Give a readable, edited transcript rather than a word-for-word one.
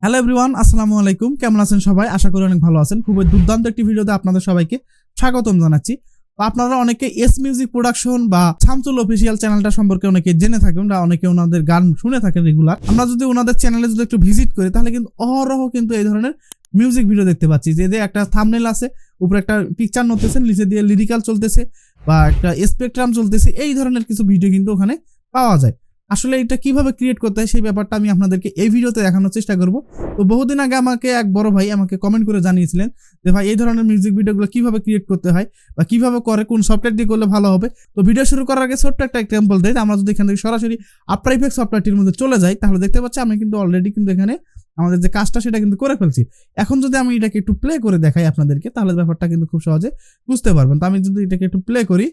Hello everyone, আসসালামু আলাইকুম। কেমন আছেন সবাই? আশা করি অনেক ভালো আছেন। খুবই দুর্দান্ত একটি ভিডিওতে আপনাদের সবাইকে স্বাগতম জানাচ্ছি। তো আপনারা অনেকে এস মিউজিক প্রোডাকশন বা শামসুল অফিসিয়াল চ্যানেলটা সম্পর্কে অনেকে জেনে থাকেন বা অনেকে ওনাদের গান শুনে থাকেন রেগুলার। আমরা যদি ওনাদের চ্যানেলে যদি একটু ভিজিট করি তাহলে কিন্তু অহরহ কিন্তু এই ধরনের মিউজিক ভিডিও দেখতে পাচ্ছি, যে একটা থাম্বনেল আছে, উপরে একটা পিকচার নড়তেছে, নিচে দিয়ে লিরিক্যাল চলতেছে বা একটা স্পেকট্রাম চলতেছে, এই ধরনের কিছু ভিডিও কিন্তু ওখানে পাওয়া যায়। আসলে এটা কিভাবে ক্রিয়েট করতে হয় সেই ব্যাপারটা আমি আপনাদেরকে এই ভিডিওতে দেখানোর চেষ্টা করব। তো বহুদিন আগে আমাকে এক বড় ভাই আমাকে কমেন্ট করে জানিয়েছিলেন যে ভাই এই ধরনের মিউজিক ভিডিওগুলো কিভাবে ক্রিয়েট করতে হয় বা কিভাবে করে, কোন সফটওয়্যার দিয়ে করলে ভালো হবে। তো ভিডিও শুরু করার আগে ছোট্ট একটা এক্সাম্পল দেই। আমরা যদি এখান থেকে সরাসরি আফটার ইফেক্ট সফটওয়্যারটির মধ্যে চলে যাই তাহলে দেখতে পাচ্ছি আমি কিন্তু অলরেডি কিন্তু এখানে আমাদের যে কাজটা সেটা কিন্তু করে ফেলছি। এখন যদি আমি এটাকে একটু প্লে করে দেখাই আপনাদেরকে তাহলে ব্যাপারটা কিন্তু খুব সহজে বুঝতে পারবেন। তো আমি যদি এটাকে একটু প্লে করি,